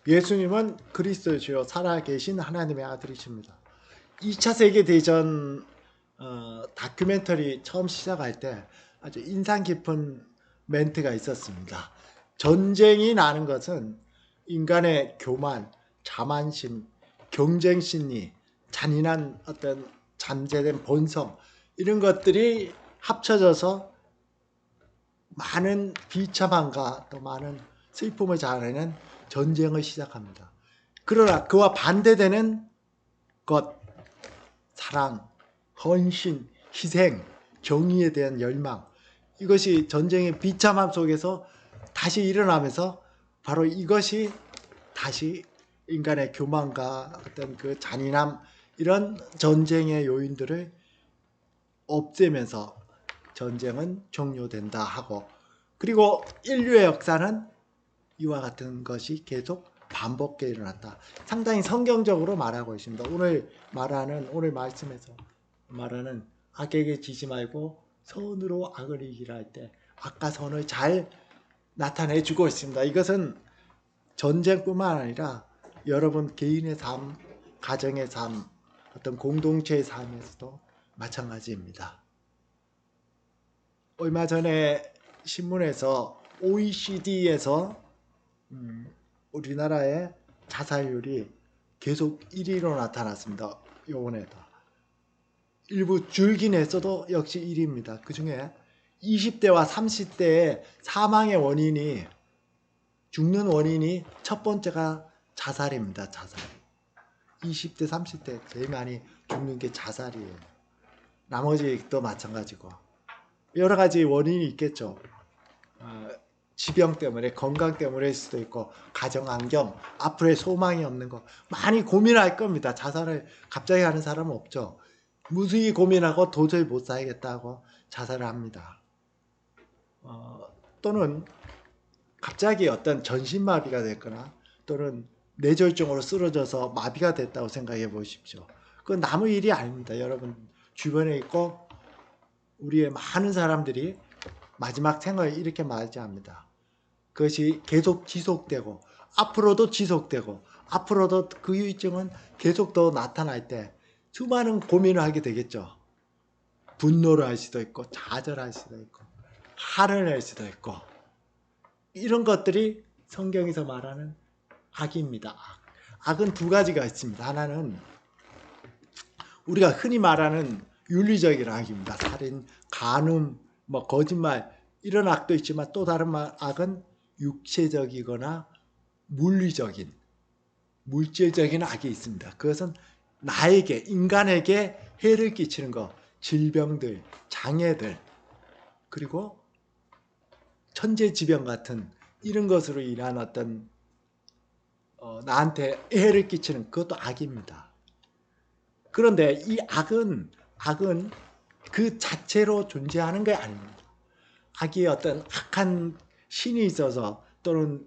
예수님은 그리스도시요 살아계신 하나님의 아들이십니다. 2차 세계대전 다큐멘터리 처음 시작할 때 아주 인상 깊은 멘트가 있었습니다. 전쟁이 나는 것은 인간의 교만, 자만심, 경쟁심리, 잔인한 어떤 잠재된 본성 이런 것들이 합쳐져서 많은 비참함과 또 많은 슬픔을 자아내는 전쟁을 시작합니다. 그러나 그와 반대되는 것, 사랑, 헌신, 희생, 정의에 대한 열망, 이것이 전쟁의 비참함 속에서 다시 일어나면서 바로 이것이 다시 인간의 교만과 어떤 그 잔인함, 이런 전쟁의 요인들을 없애면서 전쟁은 종료된다 하고, 그리고 인류의 역사는 이와 같은 것이 계속 반복해 일어났다. 상당히 성경적으로 말하고 있습니다. 오늘 말씀에서 말하는 악에게 지지 말고 선으로 악을 이기라 할 때 악과 선을 잘 나타내 주고 있습니다. 이것은 전쟁뿐만 아니라 여러분 개인의 삶, 가정의 삶, 어떤 공동체의 삶에서도 마찬가지입니다. 얼마 전에 신문에서 OECD에서 우리나라의 자살률이 계속 1위로 나타났습니다. 요번에도. 일부 줄긴 했어도 역시 1위입니다. 그 중에 20대와 30대의 사망의 원인이, 죽는 원인이 첫 번째가 자살입니다. 자살. 20대, 30대 제일 많이 죽는 게 자살이에요. 나머지도 마찬가지고. 여러 가지 원인이 있겠죠. 지병 때문에, 건강 때문일 수도 있고, 가정 환경, 앞으로의 소망이 없는 거 많이 고민할 겁니다. 자살을 갑자기 하는 사람은 없죠. 무수히 고민하고 도저히 못 살겠다고 자살을 합니다. 또는 갑자기 어떤 전신마비가 됐거나 또는 뇌졸중으로 쓰러져서 마비가 됐다고 생각해 보십시오. 그건 남의 일이 아닙니다. 여러분 주변에 있고 우리의 많은 사람들이 마지막 생을 이렇게 맞이합니다. 그것이 계속 지속되고 앞으로도 지속되고 앞으로도 그 후유증은 계속 더 나타날 때 수많은 고민을 하게 되겠죠. 분노를 할 수도 있고 좌절할 수도 있고 화를 낼 수도 있고, 이런 것들이 성경에서 말하는 악입니다. 악은 두 가지가 있습니다. 하나는 우리가 흔히 말하는 윤리적인 악입니다. 살인, 간음, 거짓말, 이런 악도 있지만 또 다른 악은 육체적이거나 물리적인, 물질적인 악이 있습니다. 그것은 나에게, 인간에게 해를 끼치는 것, 질병들, 장애들, 그리고 천재지변 같은 이런 것으로 인한 어떤 나한테 해를 끼치는 그것도 악입니다. 그런데 이 악은 그 자체로 존재하는 게 아닙니다. 악이 어떤 악한 신이 있어서 또는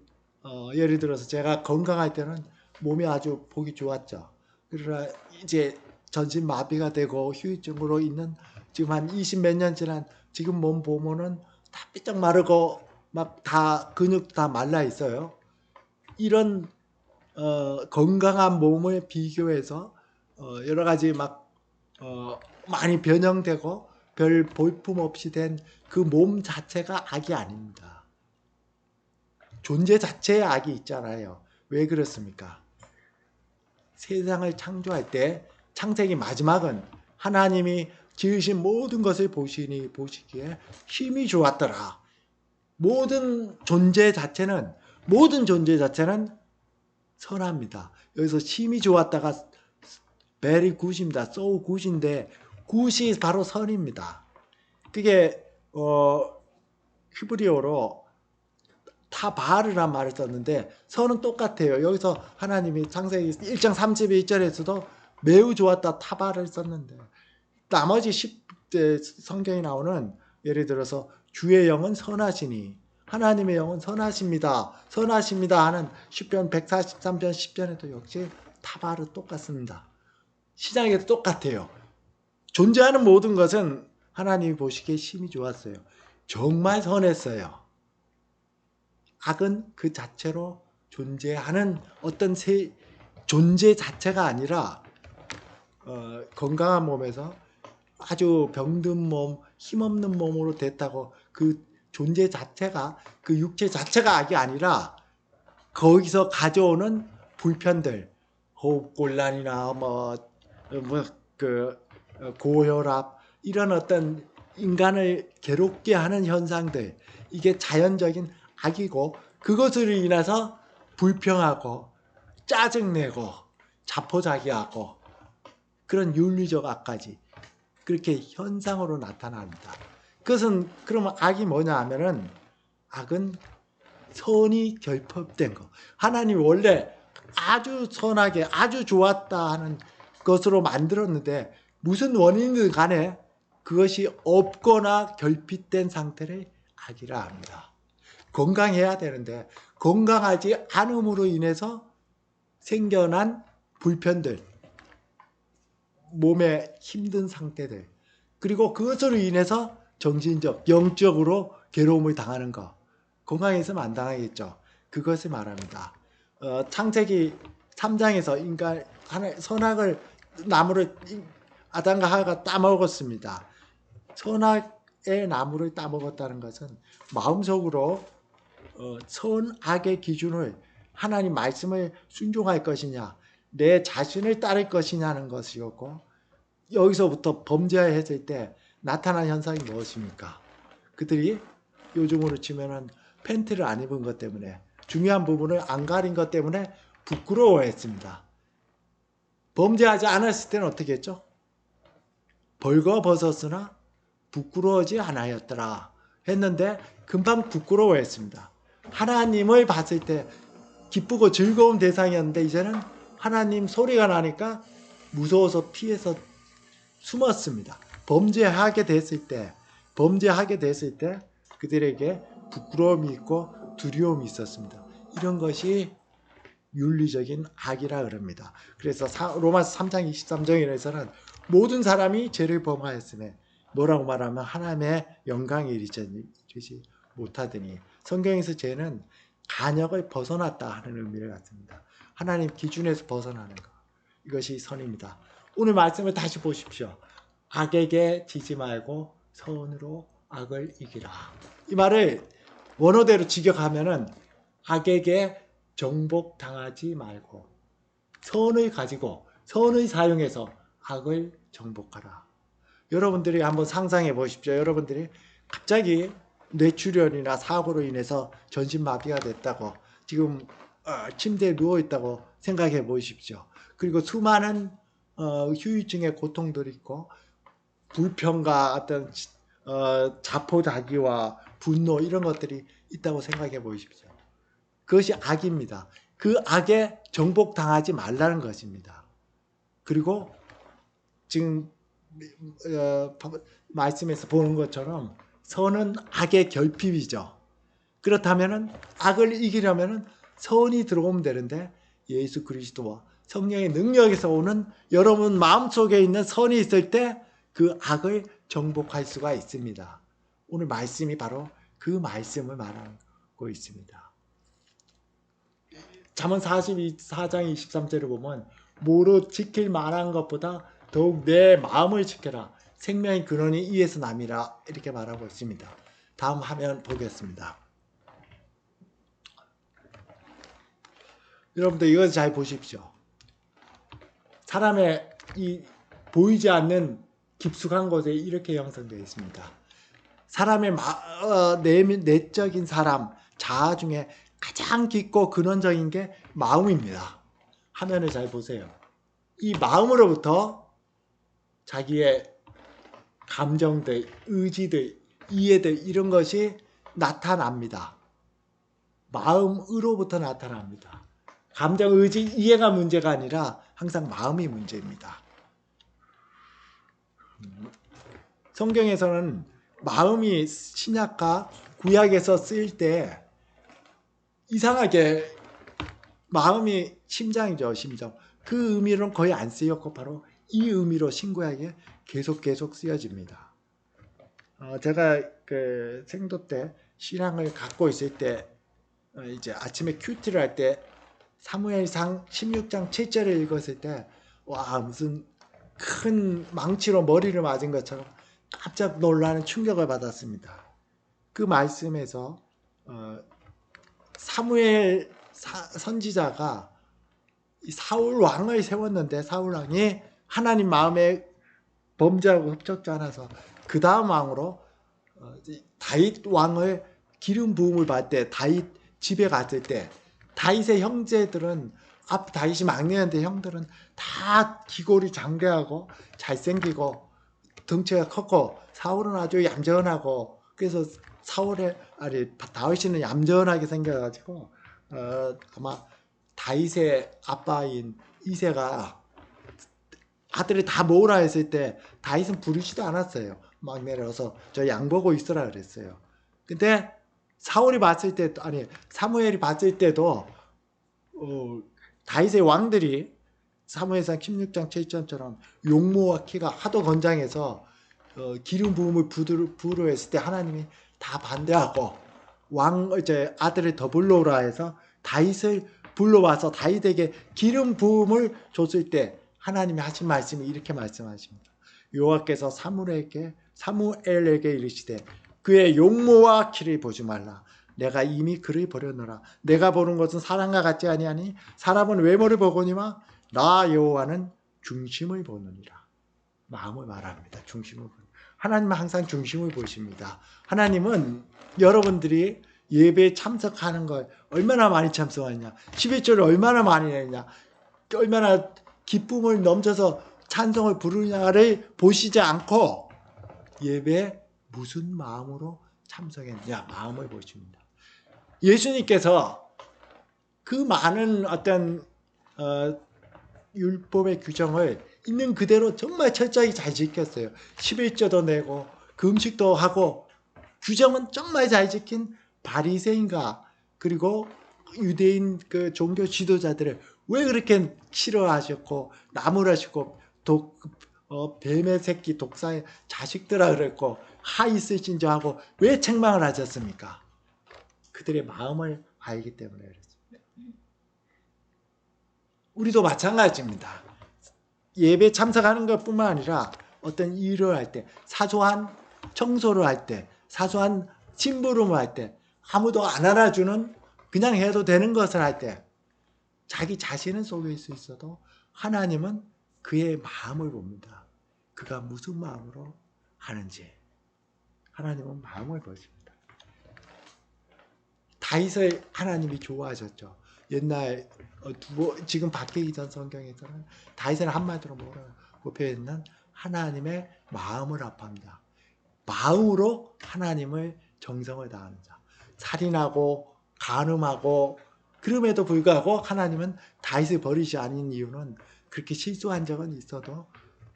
예를 들어서 제가 건강할 때는 몸이 아주 보기 좋았죠. 그러나 이제 전신 마비가 되고 후유증으로 있는 지금 한 20 몇 년 지난 지금 몸 보면은 다 삐쩍 마르고 막 다 근육도 다 말라 있어요. 이런 건강한 몸을 비교해서 여러 가지 많이 변형되고 별 볼품 없이 된 그 몸 자체가 악이 아닙니다. 존재 자체에 악이 있잖아요. 왜 그렇습니까? 세상을 창조할 때 창세기 마지막은 하나님이 지으신 모든 것을 보시기에 힘이 좋았더라. 모든 존재 자체는 선합니다. 여기서 힘이 좋았다가 very good입니다. so good인데 good이 바로 선입니다. 그게 히브리어로 타바르란 말을 썼는데 선은 똑같아요. 여기서 하나님이 창세기 1장 31절에서도 매우 좋았다 타바를 썼는데, 나머지 10대 성경에 나오는 예를 들어서 주의 영은 선하시니, 하나님의 영은 선하십니다. 선하십니다 하는 시편 143편 10편에도 역시 타바르 똑같습니다. 시작에도 똑같아요. 존재하는 모든 것은 하나님이 보시기에 심히 좋았어요. 정말 선했어요. 악은 그 자체로 존재하는 어떤 존재 자체가 아니라 건강한 몸에서 아주 병든 몸, 힘없는 몸으로 됐다고 그 존재 자체가, 그 육체 자체가 악이 아니라 거기서 가져오는 불편들, 호흡곤란이나 고혈압, 이런 어떤 인간을 괴롭게 하는 현상들, 이게 자연적인 악이고, 그것으로 인해서 불평하고 짜증내고 자포자기하고 그런 윤리적 악까지 그렇게 현상으로 나타납니다. 그것은 그러면 악이 뭐냐 하면은, 악은 선이 결핍된 거. 하나님이 원래 아주 선하게 아주 좋았다 하는 것으로 만들었는데 무슨 원인이든 간에 그것이 없거나 결핍된 상태를 악이라 합니다. 건강해야 되는데 건강하지 않음으로 인해서 생겨난 불편들, 몸의 힘든 상태들, 그리고 그것으로 인해서 정신적, 영적으로 괴로움을 당하는 것, 건강해서는 안 당하겠죠. 그것을 말합니다. 창세기 3장에서 인간 선악을, 나무를 아담과 하와가 따먹었습니다. 선악의 나무를 따먹었다는 것은 마음속으로 선악의 기준을, 하나님 말씀을 순종할 것이냐, 내 자신을 따를 것이냐는 것이었고, 여기서부터 범죄했을 때 나타난 현상이 무엇입니까? 그들이 요즘으로 치면은 팬티를 안 입은 것 때문에, 중요한 부분을 안 가린 것 때문에 부끄러워했습니다. 범죄하지 않았을 때는 어떻게 했죠? 벌거벗었으나 부끄러워하지 않았더라 했는데 금방 부끄러워했습니다. 하나님을 봤을 때 기쁘고 즐거운 대상이었는데 이제는 하나님 소리가 나니까 무서워서 피해서 숨었습니다. 범죄하게 됐을 때 그들에게 부끄러움이 있고 두려움이 있었습니다. 이런 것이 윤리적인 악이라 그럽니다. 그래서 로마서 3장 23절에서는 모든 사람이 죄를 범하였으며 뭐라고 말하면 하나님의 영광에 이르지 못하더니, 성경에서 죄는 간역을 벗어났다 하는 의미를 갖습니다. 하나님 기준에서 벗어나는 것, 이것이 선입니다. 오늘 말씀을 다시 보십시오. 악에게 지지 말고 선으로 악을 이기라. 이 말을 원어대로 직역하면은 악에게 정복당하지 말고 선을 가지고 선을 사용해서 악을 정복하라. 여러분들이 한번 상상해 보십시오. 여러분들이 갑자기 뇌출혈이나 사고로 인해서 전신마비가 됐다고, 지금 침대에 누워있다고 생각해 보십시오. 그리고 수많은 후유증의 고통들이 있고 불평과 어떤 자포자기와 분노, 이런 것들이 있다고 생각해 보십시오. 그것이 악입니다. 그 악에 정복당하지 말라는 것입니다. 그리고 지금 말씀에서 보는 것처럼 선은 악의 결핍이죠. 그렇다면 악을 이기려면 선이 들어오면 되는데, 예수 그리스도와 성령의 능력에서 오는 여러분 마음속에 있는 선이 있을 때 그 악을 정복할 수가 있습니다. 오늘 말씀이 바로 그 말씀을 말하고 있습니다. 잠언 44장 23절을 보면 무릇 지킬 만한 것보다 더욱 내 마음을 지켜라. 생명의 근원이 이에서 남이라, 이렇게 말하고 있습니다. 다음 화면 보겠습니다. 여러분들 이것을 잘 보십시오. 사람의 이 보이지 않는 깊숙한 곳에 이렇게 형성되어 있습니다. 사람의 내적인 사람, 자아 중에 가장 깊고 근원적인 게 마음입니다. 화면을 잘 보세요. 이 마음으로부터 자기의 감정들, 의지들, 이해들, 이런 것이 나타납니다. 마음으로부터 나타납니다. 감정, 의지, 이해가 문제가 아니라 항상 마음이 문제입니다. 성경에서는 마음이 신약과 구약에서 쓰일 때 이상하게 마음이 심장이죠, 심장. 그 의미로는 거의 안 쓰였고 바로 이 의미로 신구약에 계속 쓰여집니다. 제가 그 생도 때 신앙을 갖고 있을 때 이제 아침에 큐티를 할 때 사무엘상 16장 7절을 읽었을 때 와 무슨 큰 망치로 머리를 맞은 것처럼 깜짝 놀라는 충격을 받았습니다. 그 말씀에서 사무엘 선지자가 사울 왕을 세웠는데 사울 왕이 하나님 마음에 범죄하고 흡족지 않아서 그 다음 왕으로 다윗 왕을 기름 부음을 받을 때 다윗 집에 갔을 때 다윗의 형제들은 다윗이 막내인데 형들은 다 귀골이 장대하고 잘생기고 덩치가 컸고 사울은 아주 얌전하고 그래서 다윗이는 얌전하게 생겨가지고 아마 다윗의 아빠인 이새가 아들을 다 모으라 했을 때 다윗은 부르지도 않았어요. 막내라서 저 양 보고 있으라 그랬어요. 근데 사무엘이 봤을 때도 다윗의 왕들이 사무엘상 16장 7절처럼 용모와 키가 하도 건장해서 기름 부음을 부으려 했을 때 하나님이 다 반대하고 아들을 더 불러오라 해서 다윗을 불러와서 다윗에게 기름 부음을 줬을 때 하나님이 하신 말씀이 이렇게 말씀하십니다. 여호와께서 사무엘에게 이르시되 그의 용모와 키를 보지 말라. 내가 이미 그를 버렸노라. 내가 보는 것은 사람과 같지 아니하니 사람은 외모를 보거니와 나 여호와는 중심을 보느니라. 마음을 말합니다. 중심을 보는. 하나님은 항상 중심을 보십니다. 하나님은 여러분들이 예배에 참석하는 걸 얼마나 많이 참석하느냐, 11조를 얼마나 많이 했냐, 얼마나 기쁨을 넘쳐서 찬송을 부르냐를 보시지 않고 예배에 무슨 마음으로 참석했냐 마음을 보십니다. 예수님께서 그 많은 어떤 율법의 규정을 있는 그대로 정말 철저히 잘 지켰어요. 11조도 내고 금식도 하고 규정은 정말 잘 지킨 바리새인과 그리고 유대인 그 종교 지도자들을 왜 그렇게 싫어하셨고 나무라시고 뱀의 새끼 독사의 자식들아 그랬고 하 있으신지 하고 왜 책망을 하셨습니까? 그들의 마음을 알기 때문에 그랬습니다. 우리도 마찬가지입니다. 예배 참석하는 것뿐만 아니라 어떤 일을 할 때, 사소한 청소를 할 때, 사소한 심부름을 할 때, 아무도 안 알아주는 그냥 해도 되는 것을 할 때, 자기 자신은 속일 수 있어도 하나님은 그의 마음을 봅니다. 그가 무슨 마음으로 하는지. 하나님은 마음을 보십니다. 다윗을 하나님이 좋아하셨죠. 옛날 지금 바뀌기 전 성경에서는 다윗은 한마디로 뭐라고 표현했냐면 하나님의 마음을 합합니다. 마음으로 하나님을 정성을 다하는 자. 살인하고 간음하고 그럼에도 불구하고 하나님은 다윗을 버리지 않은 이유는 그렇게 실수한 적은 있어도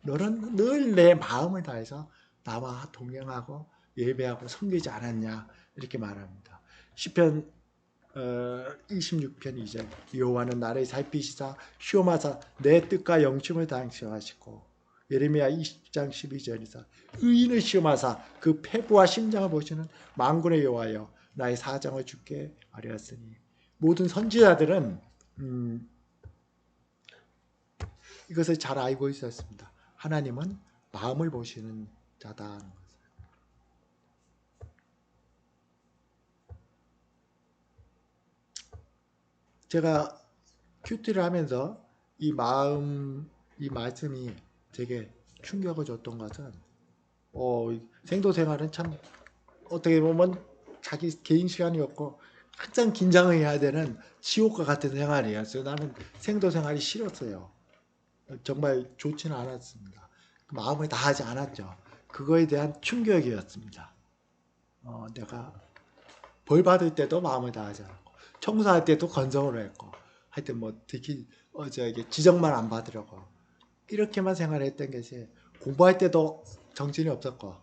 너는 늘 내 마음을 다해서 나와 동행하고 예배하고 섬기지 않았냐 이렇게 말합니다. 시편 26편 2절 여호와는 나를 살피시사 시험하사 내 뜻과 영심을 당시하시고 예레미야 20장 12절이사 의인을 시험하사 그 폐부와 심장을 보시는 만군의 여호와여 나의 사정을 주께 아뢰었으니 모든 선지자들은 이것을 잘 알고 있었습니다. 하나님은 마음을 보시는 자다 하는 것을. 제가 큐티를 하면서 이 말씀이 되게 충격을 줬던 것은 생도 생활은 참 어떻게 보면 자기 개인 시간이었고 항상 긴장을 해야 되는 지옥과 같은 생활이었어요. 나는 생도 생활이 싫었어요. 정말 좋지는 않았습니다. 마음을 다하지 않았죠. 그거에 대한 충격이었습니다. 내가 벌 받을 때도 마음을 다하지 않았고 청소할 때도 건성으로 했고 하여튼 특히 지적만 안 받으려고 이렇게만 생활했던 것이 공부할 때도 정신이 없었고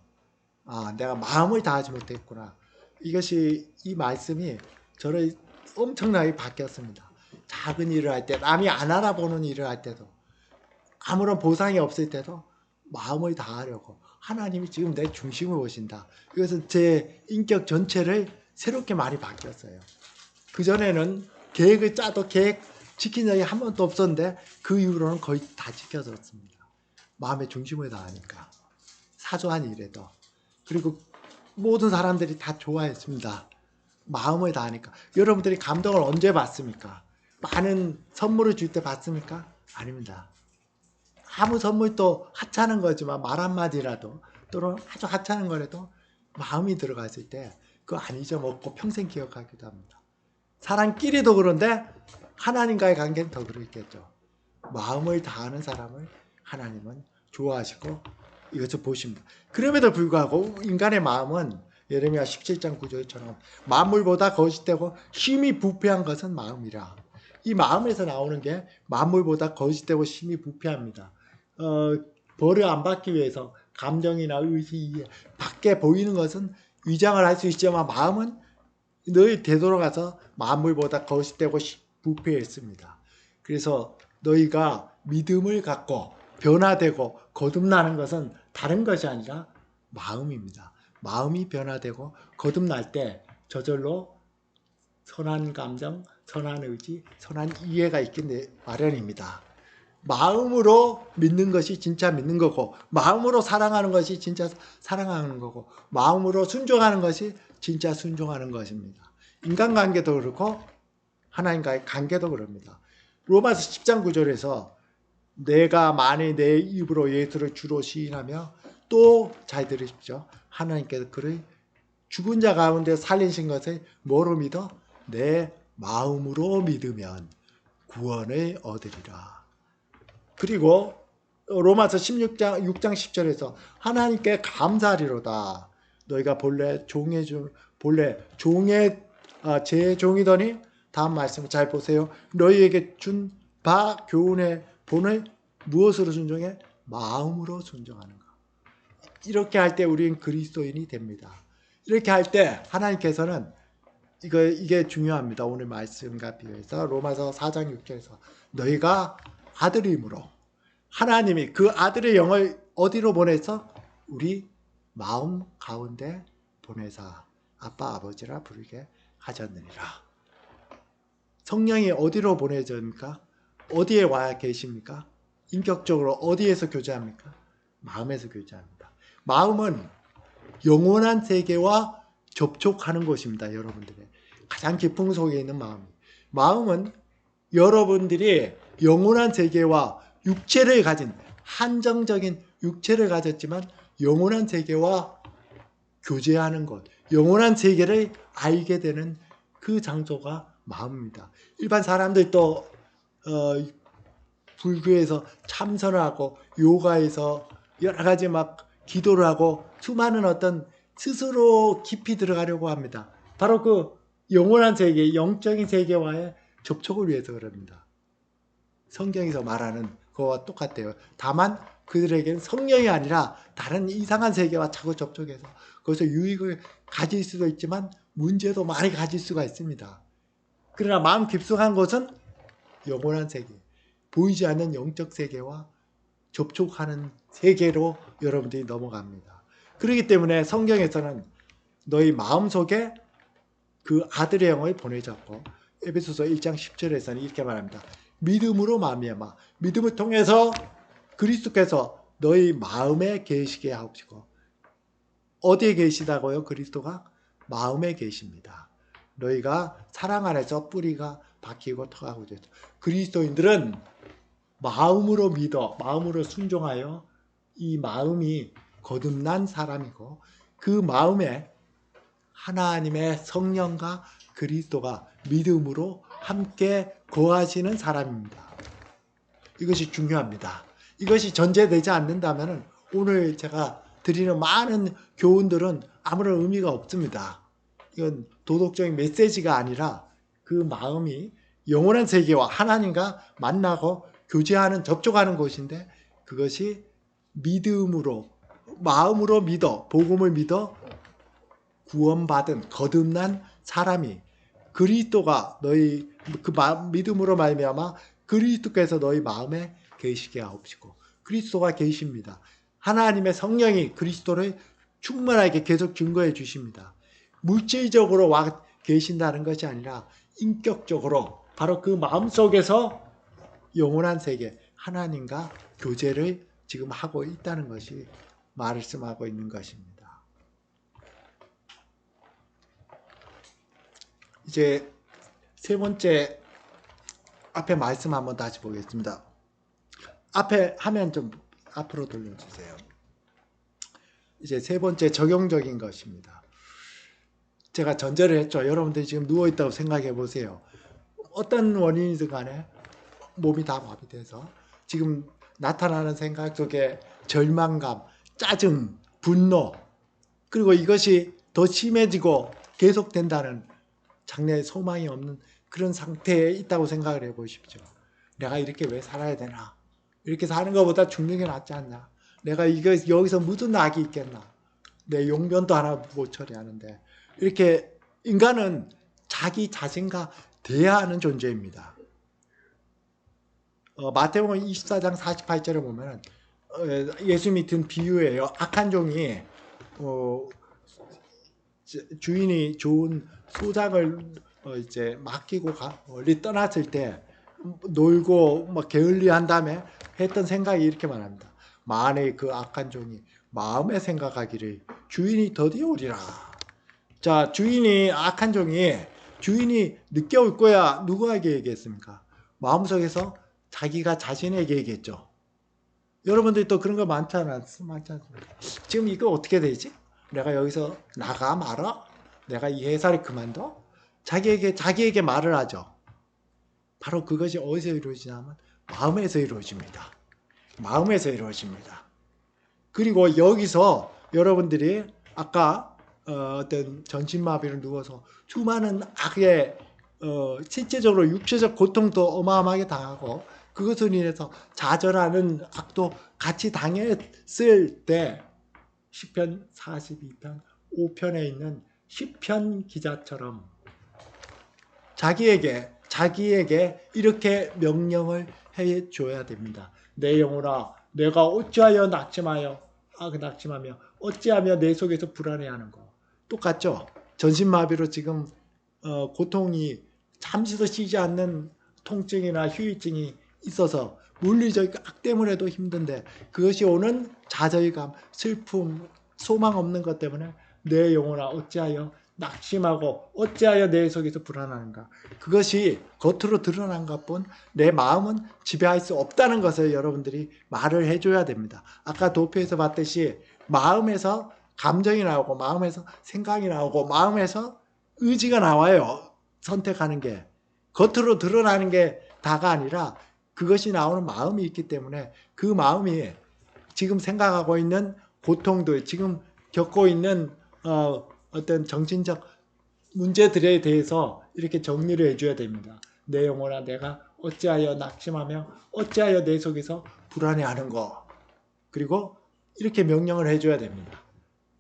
내가 마음을 다하지 못했구나. 이 말씀이 저를 엄청나게 바뀌었습니다. 작은 일을 할 때, 남이 안 알아보는 일을 할 때도, 아무런 보상이 없을 때도 마음을 다하려고 하나님이 지금 내 중심을 보신다. 이것은 제 인격 전체를 새롭게 많이 바뀌었어요. 그전에는 계획을 짜도 지킨 적이 한 번도 없었는데 그 이후로는 거의 다 지켜졌습니다. 마음의 중심을 다하니까. 사소한 일에도. 그리고 모든 사람들이 다 좋아했습니다. 마음을 다하니까. 여러분들이 감동을 언제 받습니까? 많은 선물을 줄 때 받습니까? 아닙니다. 아무 선물도 하찮은 거지만 말 한마디라도 또는 아주 하찮은 거라도 마음이 들어갔을 때 그거 안 잊어먹고 평생 기억하기도 합니다. 사람끼리도 그런데 하나님과의 관계는 더 그렇겠죠. 마음을 다하는 사람을 하나님은 좋아하시고 이것을 보십니다. 그럼에도 불구하고 인간의 마음은 예레미야 17장 9절처럼 만물보다 거짓되고 힘이 부패한 것은 마음이라. 이 마음에서 나오는 게 만물보다 거짓되고 힘이 부패합니다. 벌을 안 받기 위해서 감정이나 의지 밖에 보이는 것은 위장을 할 수 있지만 마음은 늘 되돌아가서 만물보다 거짓되고 부패했습니다. 그래서 너희가 믿음을 갖고 변화되고 거듭나는 것은 다른 것이 아니라 마음입니다. 마음이 변화되고 거듭날 때 저절로 선한 감정, 선한 의지, 선한 이해가 있기 마련입니다. 마음으로 믿는 것이 진짜 믿는 거고 마음으로 사랑하는 것이 진짜 사랑하는 거고 마음으로 순종하는 것이 진짜 순종하는 것입니다. 인간관계도 그렇고 하나님과의 관계도 그럽니다. 로마서 10장 9절에서 내가 만일 내 입으로 예수를 주로 시인하며 또 잘 들으십시오. 하나님께서 그를 죽은 자 가운데 살리신 것을 뭐로 믿어? 내 마음으로 믿으면 구원을 얻으리라. 그리고 로마서 16장 6장 10절에서 하나님께 감사하리로다. 너희가 본래 제 종이더니 다음 말씀을 잘 보세요. 너희에게 준 바 교훈의 본을 무엇으로 순종해? 마음으로 순종하는 것. 이렇게 할 때 우리는 그리스도인이 됩니다. 이렇게 할 때 하나님께서는 이게 중요합니다. 오늘 말씀과 비교해서 로마서 4장 6절에서 너희가 아들임으로 하나님이 그 아들의 영을 어디로 보내서 우리 마음 가운데 보내사 아빠 아버지라 부르게 하셨느니라. 성령이 어디로 보내집니까? 어디에 와 계십니까? 인격적으로 어디에서 교제합니까? 마음에서 교제합니다. 마음은 영원한 세계와 접촉하는 곳입니다. 여러분들의 가장 깊은 속에 있는 마음은 여러분들이 영원한 세계와 육체를 가진 한정적인 육체를 가졌지만 영원한 세계와 교제하는 것, 영원한 세계를 알게 되는 그 장소가 마음입니다. 일반 사람들도 불교에서 참선하고 요가에서 여러 가지 막 기도를 하고 수많은 어떤 스스로 깊이 들어가려고 합니다. 바로 그 영원한 세계, 영적인 세계와의 접촉을 위해서 그럽니다. 성경에서 말하는 그거와 똑같아요. 다만 그들에게는 성령이 아니라 다른 이상한 세계와 자꾸 접촉해서 거기서 유익을 가질 수도 있지만 문제도 많이 가질 수가 있습니다. 그러나 마음 깊숙한 곳은 영원한 세계, 보이지 않는 영적 세계와 접촉하는 세계로 여러분들이 넘어갑니다. 그렇기 때문에 성경에서는 너희 마음속에 그 아들의 영을 보내셨고 에베소서 1장 10절에서는 이렇게 말합니다. 믿음으로 말미암아 믿음을 통해서 그리스도께서 너희 마음에 계시게 하시고 어디에 계시다고요? 그리스도가 마음에 계십니다. 너희가 사랑 안에서 뿌리가 박히고 터가고 되죠. 그리스도인들은 마음으로 믿어 마음으로 순종하여 이 마음이 거듭난 사람이고 그 마음에 하나님의 성령과 그리스도가 믿음으로 함께 거하시는 사람입니다. 이것이 중요합니다. 이것이 전제되지 않는다면 오늘 제가 드리는 많은 교훈들은 아무런 의미가 없습니다. 이건 도덕적인 메시지가 아니라 그 마음이 영원한 세계와 하나님과 만나고 교제하는 접촉하는 곳인데 그것이 믿음으로 마음으로 믿어 복음을 믿어 구원받은 거듭난 사람이 그리스도가 너희 그 믿음으로 말미암아 그리스도께서 너희 마음에 계시게 하옵시고 그리스도가 계십니다. 하나님의 성령이 그리스도를 충만하게 계속 증거해 주십니다. 물질적으로 와 계신다는 것이 아니라 인격적으로 바로 그 마음속에서 영원한 세계, 하나님과 교제를 지금 하고 있다는 것이 말씀하고 있는 것입니다. 이제 세 번째 앞에 말씀 한번 다시 보겠습니다. 앞에 화면 좀 앞으로 돌려주세요. 이제 세 번째 적용적인 것입니다. 제가 전제를 했죠. 여러분들이 지금 누워있다고 생각해 보세요. 어떤 원인이든 간에 몸이 다 마비돼서 지금 나타나는 생각 속에 절망감, 짜증, 분노, 그리고 이것이 더 심해지고 계속된다는 장래에 소망이 없는 그런 상태에 있다고 생각을 해보십시오. 내가 이렇게 왜 살아야 되나? 이렇게 사는 것보다 죽는 게 낫지 않나? 내가 이거 여기서 무슨 낙이 있겠나? 내 용변도 하나 못 처리하는데. 이렇게 인간은 자기 자신과 대화하는 존재입니다. 마태복음 24장 48절에 보면 예수님이 든 비유예요. 악한 종이 주인이 좋은 소장을 이제 맡기고 멀리 떠났을 때 놀고 막 게을리한 다음에 했던 생각이 이렇게 말합니다. 만에 그 악한 종이 마음에 생각하기를 주인이 더디어 오리라. 자, 악한 종이 주인이 늦게 올 거야 누구에게 얘기했습니까? 마음속에서 자기가 자신에게 얘기했죠. 여러분들이 또 그런 거 많지 않습니까? 지금 이거 어떻게 되지? 내가 여기서 나가 말아? 내가 이 회사를 그만둬? 자기에게 말을 하죠. 바로 그것이 어디서 이루어지냐면 마음에서 이루어집니다. 마음에서 이루어집니다. 그리고 여기서 여러분들이 아까 어떤 전신마비를 누워서 수많은 악의 실제적으로 육체적 고통도 어마어마하게 당하고 그것을 인해서 좌절하는 악도 같이 당했을 때 시편 42편 5편에 있는 시편 기자처럼 자기에게 이렇게 명령을 해줘야 됩니다. 내 영혼아 내가 어찌하여 낙심하며 어찌하며 내 속에서 불안해하는 거 똑같죠. 전신마비로 지금 고통이 잠시도 쉬지 않는 통증이나 휴유증이 있어서 물리적 악 때문에도 힘든데 그것이 오는 좌절감, 슬픔, 소망 없는 것 때문에 내 영혼아 어찌하여 낙심하고 어찌하여 내 속에서 불안한가. 그것이 겉으로 드러난 것뿐 내 마음은 지배할 수 없다는 것을 여러분들이 말을 해줘야 됩니다. 아까 도표에서 봤듯이 마음에서 감정이 나오고 마음에서 생각이 나오고 마음에서 의지가 나와요. 선택하는 게. 겉으로 드러나는 게 다가 아니라 그것이 나오는 마음이 있기 때문에 그 마음이 지금 생각하고 있는 고통도 지금 겪고 있는 어떤 정신적 문제들에 대해서 이렇게 정리를 해줘야 됩니다. 내 영혼아 내가 어찌하여 낙심하며 어찌하여 내 속에서 불안해하는 거. 그리고 이렇게 명령을 해줘야 됩니다.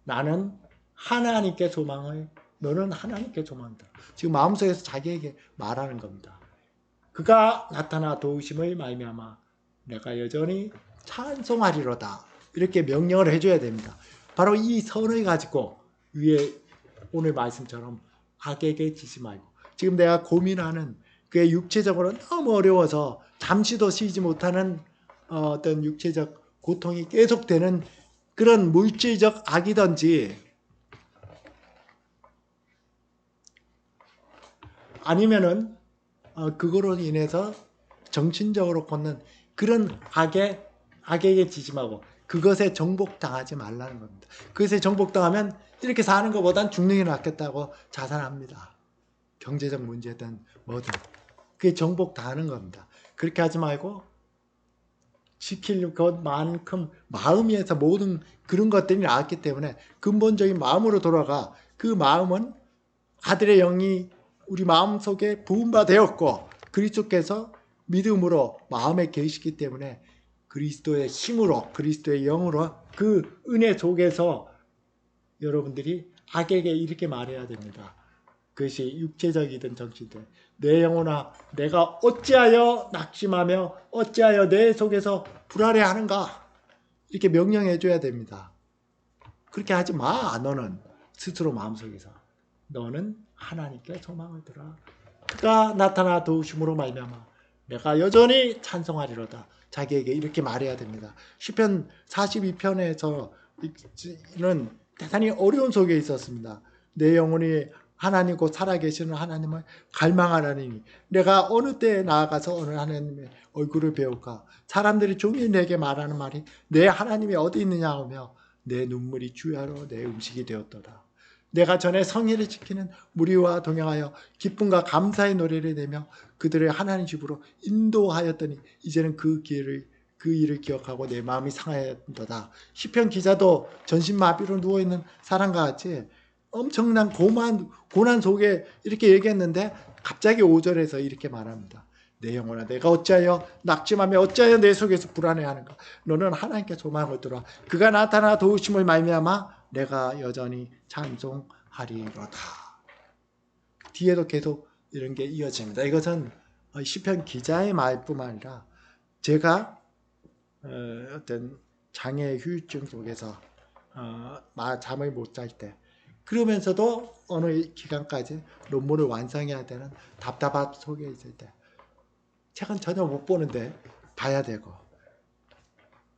나는 하나님께 소망을 너는 하나님께 소망한다. 지금 마음속에서 자기에게 말하는 겁니다. 그가 나타나 도우심을 말미암아 내가 여전히 찬송하리로다. 이렇게 명령을 해줘야 됩니다. 바로 이 선을 가지고 위에 오늘 말씀처럼 악에게 지지 말고 지금 내가 고민하는 그게 육체적으로 너무 어려워서 잠시도 쉬지 못하는 어떤 육체적 고통이 계속되는 그런 물질적 악이든지 아니면은 그거로 인해서 정신적으로 걷는 그런 악에게 지지 말고 그것에 정복당하지 말라는 겁니다. 그것에 정복당하면 이렇게 사는 것보단 죽는 게 낫겠다고 자살합니다. 경제적 문제든 뭐든 그게 정복당하는 겁니다. 그렇게 하지 말고 지킬 것만큼 마음에서 모든 그런 것들이 나왔기 때문에 근본적인 마음으로 돌아가 그 마음은 아들의 영이 우리 마음속에 부음바 되었고 그리스도께서 믿음으로 마음에 계시기 때문에 그리스도의 힘으로 그리스도의 영으로 그 은혜 속에서 여러분들이 악에게 이렇게 말해야 됩니다. 그것이 육체적이든 정신이든 내 영혼아 내가 어찌하여 낙심하며 어찌하여 내 속에서 불안해하는가 이렇게 명령해 줘야 됩니다. 그렇게 하지 마. 너는 스스로 마음속에서 너는 하나님께 소망을 들어. 그가 나타나 도우심으로 말미암아 내가 여전히 찬송하리로다. 자기에게 이렇게 말해야 됩니다. 시편 42편에서는 대단히 어려운 속에 있었습니다. 내 영혼이 하나님 곧 살아계시는 하나님을 갈망하라니 내가 어느 때에 나아가서 어느 하나님의 얼굴을 배울까. 사람들이 종일 내게 말하는 말이 내 하나님이 어디 있느냐 하며 내 눈물이 주야로 내 음식이 되었도다. 내가 전에 성회를 지키는 무리와 동행하여 기쁨과 감사의 노래를 내며 그들의 하나님 집으로 인도하였더니 이제는 그 일을 기억하고 내 마음이 상하였도다. 시편 기자도 전신마비로 누워있는 사람과 같이 엄청난 고난 속에 이렇게 얘기했는데 갑자기 5절에서 이렇게 말합니다. 내 영혼아 내가 어찌하여 낙심하며 어찌하여 내 속에서 불안해하는가. 너는 하나님께 소망을 들어 그가 나타나 도우심을 말미암아 내가 여전히 찬송하리로다. 뒤에도 계속 이런 게 이어집니다. 이것은 시편 기자의 말뿐만 아니라 제가 어떤 장애 후유증 속에서 잠을 못 잘 때 그러면서도 어느 기간까지 논문을 완성해야 되는 답답함 속에 있을 때 책은 전혀 못 보는데 봐야 되고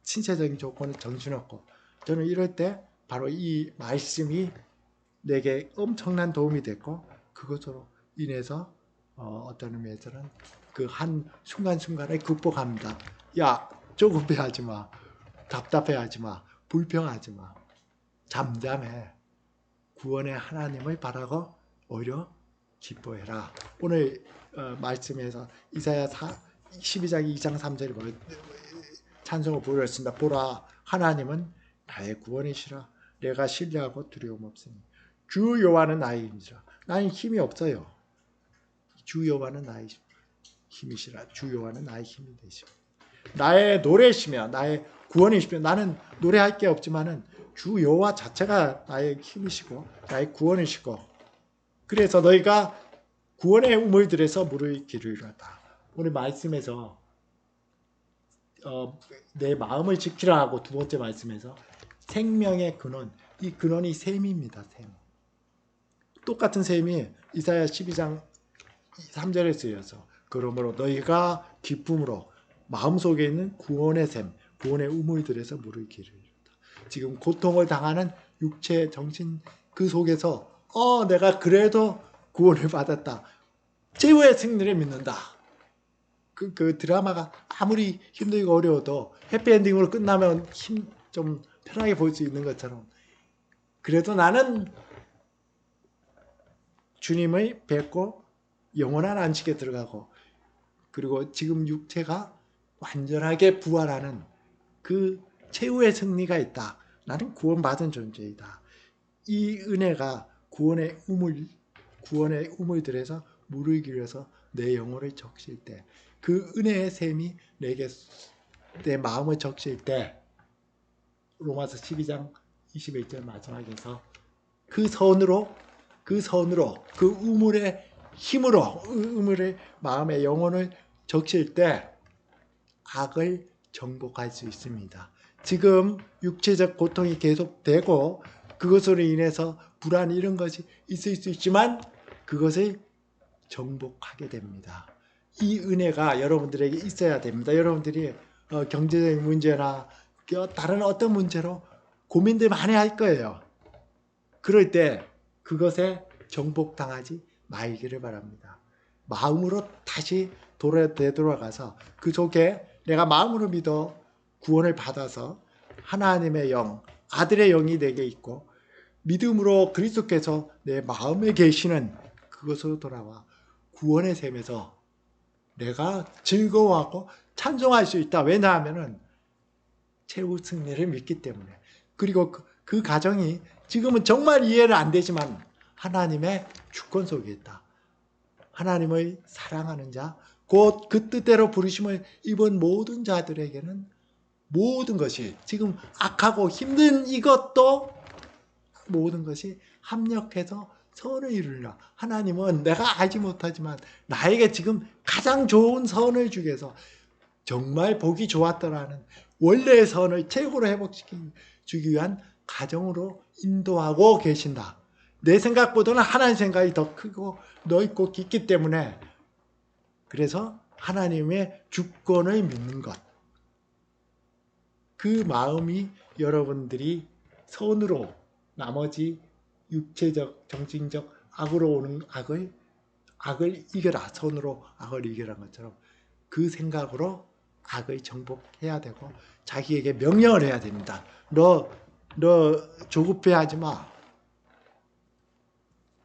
신체적인 조건은 정신없고 저는 이럴 때 바로 이 말씀이 내게 엄청난 도움이 됐고 그것으로 인해서 어떤 의미에서는 그 한 순간순간을 극복합니다. 야 조급해하지 마. 답답해하지 마. 불평하지 마. 잠잠해. 구원의 하나님을 바라고 오히려 기뻐해라. 오늘 말씀에서 이사야 12장 2장 3절에 찬송을 부르셨습니다. 보라 하나님은 나의 구원이시라. 내가 신뢰하고 두려움 없으니 주 여호와는 나의 힘이시라. 나는 힘이 없어요. 주 여호와는 나의 힘이시라. 주 여호와는 나의 힘이 되시라. 나의 노래시며 나의 구원이시며 나는 노래할 게 없지만은 주 여호와 자체가 나의 힘이시고 나의 구원이시고 그래서 너희가 구원의 우물들에서 물을 기르리로다. 오늘 말씀에서 내 마음을 지키라 하고 두 번째 말씀에서 생명의 근원, 이 근원이 샘입니다. 샘. 똑같은 샘이 이사야 12장 3절에 쓰여서 그러므로 너희가 기쁨으로 마음속에 있는 구원의 샘, 구원의 우물들에서 물을 기르리로다. 지금 고통을 당하는 육체, 정신 그 속에서 내가 그래도 구원을 받았다. 최후의 승리를 믿는다. 그 드라마가 아무리 힘들고 어려워도 해피엔딩으로 끝나면 좀 편하게 볼 수 있는 것처럼 그래도 나는 주님을 뵙고 영원한 안식에 들어가고 그리고 지금 육체가 완전하게 부활하는 그 최후의 승리가 있다. 나는 구원받은 존재이다. 이 은혜가 구원의 우물들에서 물을 기울여서 내 영혼을 적실 때 그 은혜의 샘이 내 마음을 적실 때 로마서 12장 21절 마지막에서 그 선으로 그 우물의 힘으로 우물의 마음의 영혼을 적실 때 악을 정복할 수 있습니다. 지금 육체적 고통이 계속되고 그것으로 인해서 불안 이런 것이 있을 수 있지만 그것을 정복하게 됩니다. 이 은혜가 여러분들에게 있어야 됩니다. 여러분들이 경제적인 문제나 다른 어떤 문제로 고민들 많이 할 거예요. 그럴 때 그것에 정복당하지 말기를 바랍니다. 마음으로 다시 되돌아가서 그 속에 내가 마음으로 믿어 구원을 받아서 하나님의 영, 아들의 영이 내게 있고 믿음으로 그리스도께서 내 마음에 계시는 그것으로 돌아와 구원의 샘에서 내가 즐거워하고 찬송할 수 있다. 왜냐하면 최후 승리를 믿기 때문에. 그리고 그 가정이 지금은 정말 이해를 안 되지만 하나님의 주권 속에 있다. 하나님을 사랑하는 자, 곧 그 뜻대로 부르심을 입은 모든 자들에게는 모든 것이 지금 악하고 힘든 이것도 모든 것이 합력해서 선을 이루리라. 하나님은 내가 알지 못하지만 나에게 지금 가장 좋은 선을 주기 위해서 정말 보기 좋았더라는 원래의 선을 최고로 회복시키기 주기 위한 가정으로 인도하고 계신다. 내 생각보다는 하나님 생각이 더 크고 넓고 깊기 때문에 그래서 하나님의 주권을 믿는 것. 그 마음이 여러분들이 선으로 나머지 육체적, 정신적 악으로 오는 악을 이겨라. 선으로 악을 이겨라는 것처럼 그 생각으로 악을 정복해야 되고 자기에게 명령을 해야 됩니다. 너 조급해하지 마.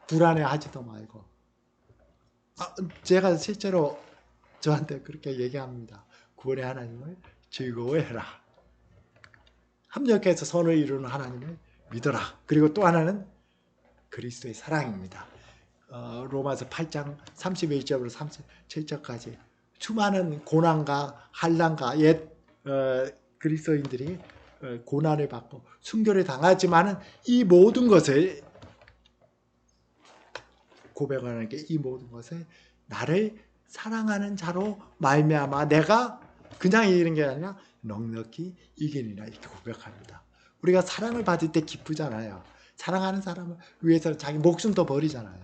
불안해하지도 말고. 제가 실제로 저한테 그렇게 얘기합니다. 구원의 하나님을 즐거워해라. 합력해서 선을 이루는 하나님을 믿어라. 그리고 또 하나는 그리스도의 사랑입니다. 로마서 8장 31절부터 37절까지 수많은 고난과 한란과 옛 그리스도인들이 고난을 받고 순교를 당하지만은 이 모든 것을 고백하는 게 이 모든 것을 나를 사랑하는 자로 말미암아 내가 그냥 이기는 게 아니라 넉넉히 이기리라 이렇게 고백합니다. 우리가 사랑을 받을 때 기쁘잖아요. 사랑하는 사람을 위해서 자기 목숨도 버리잖아요.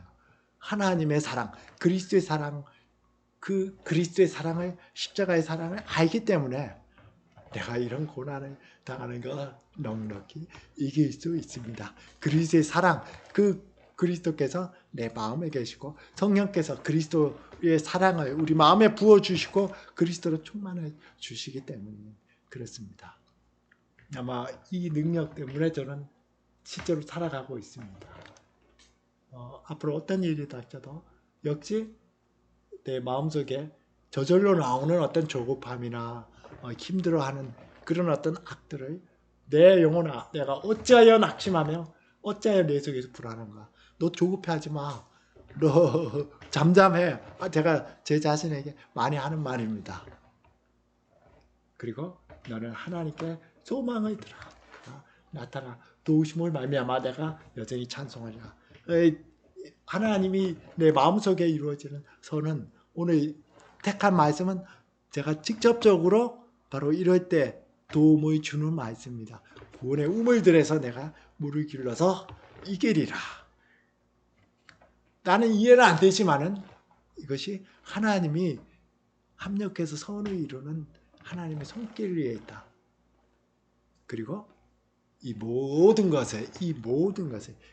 하나님의 사랑, 그리스도의 사랑, 그 그리스도의 사랑을 십자가의 사랑을 알기 때문에 내가 이런 고난을 당하는 걸 넉넉히 이길 수 있습니다. 그리스도의 사랑, 그 그리스도께서 내 마음에 계시고 성령께서 그리스도의 사랑을 우리 마음에 부어주시고 그리스도로 충만해 주시기 때문에 그렇습니다. 아마 이 능력 때문에 저는 실제로 살아가고 있습니다. 앞으로 어떤 일이 닥쳐도 역시 내 마음속에 저절로 나오는 어떤 조급함이나 힘들어하는 그런 어떤 악들을 내 영혼아 내가 어찌하여 낙심하며 어찌하여 내 속에서 불안한가. 너 조급해하지 마. 너 잠잠해. 제가 제 자신에게 많이 하는 말입니다. 그리고 너는 하나님께 소망을 들어 나타나 도우심을 말미암아 내가 여전히 찬송하리라. 하나님이 내 마음속에 이루어지는 선은 오늘 택한 말씀은 제가 직접적으로 바로 이럴 때 도움을 주는 말씀입니다. 구원의 우물들에서 내가 물을 길러서 이기리라. 나는 이해는 안 되지만은 이것이 하나님이 합력해서 선을 이루는 하나님의 손길 위에 있다. 그리고 이 모든 것에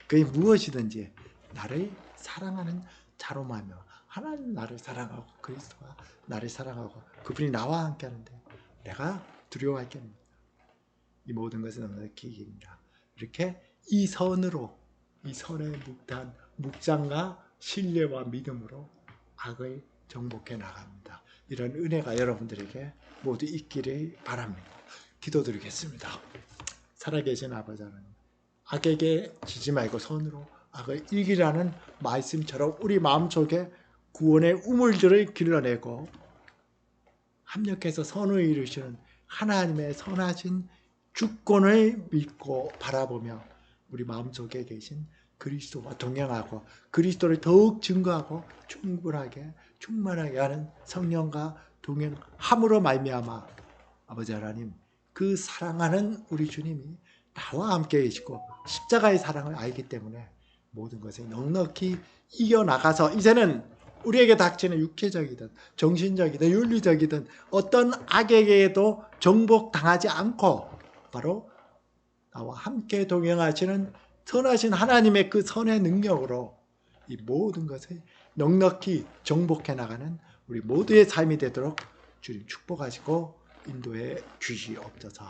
그게 무엇이든지 나를 사랑하는 자로 말미암아 하나님 나를 사랑하고 그리스도가 나를 사랑하고 그분이 나와 함께 하는데 내가 두려워할 게 없습니다. 이 모든 것은 넉넉히 이깁니다. 이렇게 이 선으로 이 선의 묵상과 신뢰와 믿음으로 악을 정복해 나갑니다. 이런 은혜가 여러분들에게 모두 있기를 바랍니다. 기도드리겠습니다. 살아계신 아버지 하나님, 악에게 지지 말고 선으로 악을 이기라는 말씀처럼 우리 마음속에 구원의 우물들을 길러내고 합력해서 선을 이루시는 하나님의 선하신 주권을 믿고 바라보며 우리 마음속에 계신 그리스도와 동행하고 그리스도를 더욱 증거하고 충만하게 하는 성령과 동행함으로 말미암아 아버지 하나님 그 사랑하는 우리 주님이 나와 함께 계시고 십자가의 사랑을 알기 때문에 모든 것을 넉넉히 이겨나가서 이제는 우리에게 닥치는 육체적이든 정신적이든 윤리적이든 어떤 악에게도 정복당하지 않고 바로 나와 함께 동행하시는 선하신 하나님의 그 선의 능력으로 이 모든 것을 넉넉히 정복해 나가는 우리 모두의 삶이 되도록 주님 축복하시고 인도해 주시옵소서.